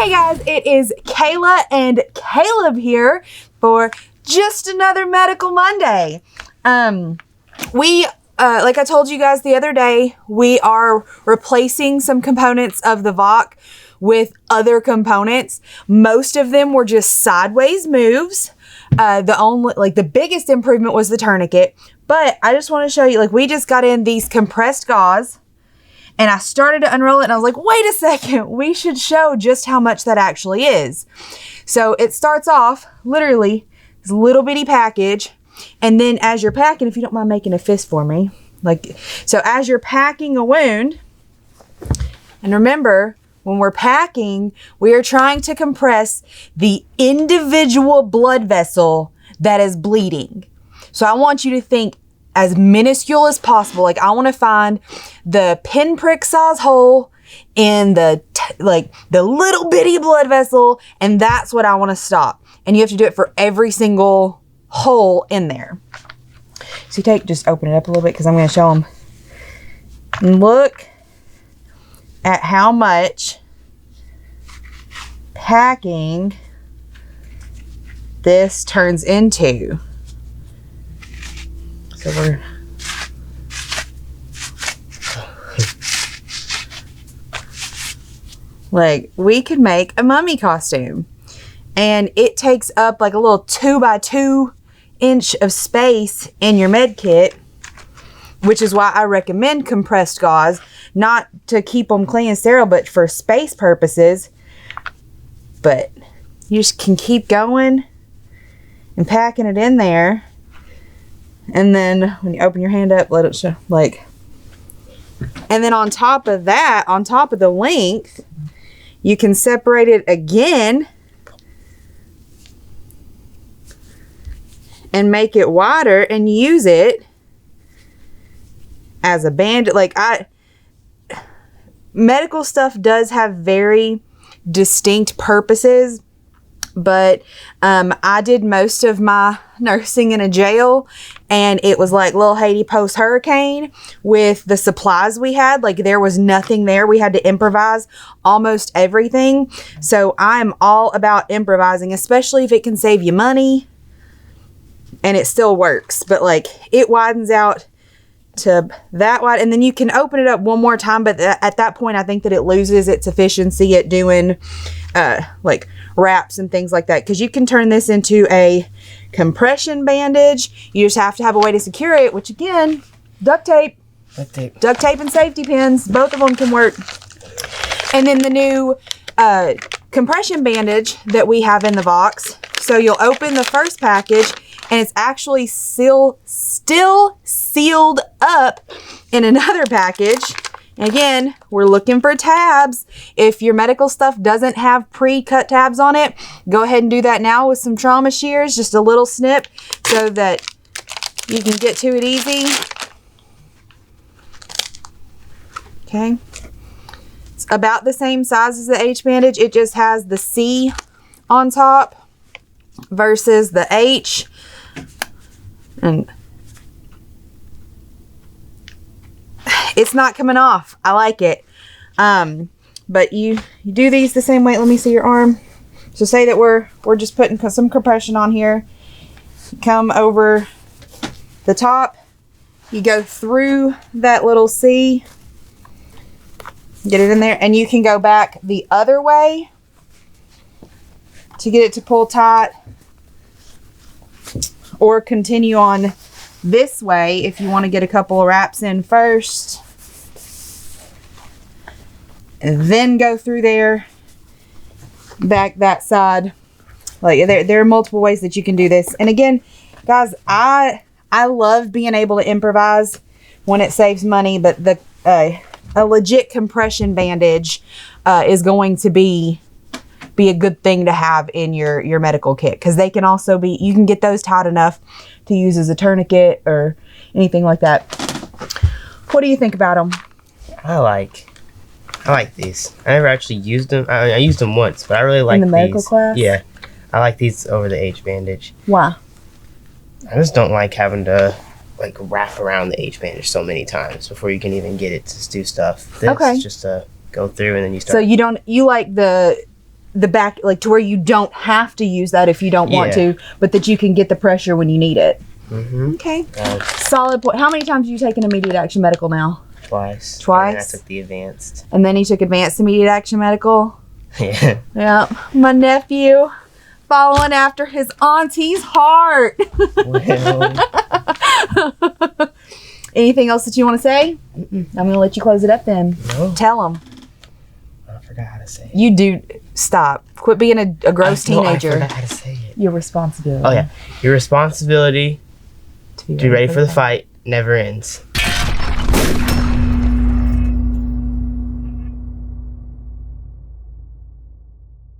Hey guys, it is Kayla and Caleb here for just another Medical Monday. Like I told you guys the other day, we are replacing some components of the V.O.K with other components. Most of them were just sideways moves. The biggest improvement was the tourniquet, but I just want to show you, we just got in these compressed gauze. And I started to unroll it and I was like, wait a second, we should show just how much that actually is. So it starts off literally this little bitty package. And then as you're packing, if you don't mind making a fist for me, so as you're packing a wound, and remember, when we're packing, we are trying to compress the individual blood vessel that is bleeding. So I want you to think as minuscule as possible. I want to find the pinprick size hole in the little bitty blood vessel, and that's what I want to stop. And you have to do it for every single hole in there. So just open it up a little bit because I'm going to show them. And look at how much packing this turns into. So we could make a mummy costume, and it takes up a little 2x2 inch of space in your med kit, which is why I recommend compressed gauze, not to keep them clean and sterile, but for space purposes. But you just can keep going and packing it in there. And then when you open your hand up, let it show, and then on top of that, on top of the length, you can separate it again and make it wider and use it as a band. Medical stuff does have very distinct purposes. But I did most of my nursing in a jail, and it was like little Haiti post-hurricane with the supplies we had. There was nothing there. We had to improvise almost everything. So I'm all about improvising, especially if it can save you money and it still works. But it widens out to that wide, and then you can open it up one more time. But at that point, I think that it loses its efficiency at doing wraps and things like that, because you can turn this into a compression bandage. You just have to have a way to secure it, which again, duct tape and safety pins, both of them can work. And then the new compression bandage that we have in the box, so you'll open the first package and it's actually still sealed up in another package. Again, we're looking for tabs. If your medical stuff doesn't have pre-cut tabs on it, go ahead and do that now with some trauma shears, just a little snip so that you can get to it easy. Okay. It's about the same size as the H bandage. It just has the C on top versus the H. And it's not coming off. I like it. But you do these the same way. Let me see your arm. So say that we're just putting some compression on here. Come over the top. You go through that little C. Get it in there. And you can go back the other way to get it to pull tight. Or continue on this way if you want to get a couple of wraps in first. And then go through there, back that side. There are multiple ways that you can do this. And again, guys, I love being able to improvise when it saves money, but a legit compression bandage is going to be a good thing to have in your medical kit, because they can also you can get those tight enough to use as a tourniquet or anything like that. What do you think about them? I like these. I never actually used them. I used them once, but I really like these. In the medical class? Yeah. I like these over the H bandage. Why? I just don't like having to wrap around the H bandage so many times before you can even get it to do stuff. This is just to go through and then you start. So you like the the back, like to where you don't have to use that if you don't want to, but that you can get the pressure when you need it. Okay. Solid point. How many times have you taken immediate action medical now? Twice. And I took the advanced. And then he took advanced immediate action medical. Yeah. Yeah. My nephew following after his auntie's heart. Well. Anything else that you want to say? I'm going to let you close it up then. No. Tell them. I forgot how to say it. You do. Stop. Quit being a gross teenager. I forgot how to say it. Your responsibility. Oh, yeah. Your responsibility to be ready for the fight never ends.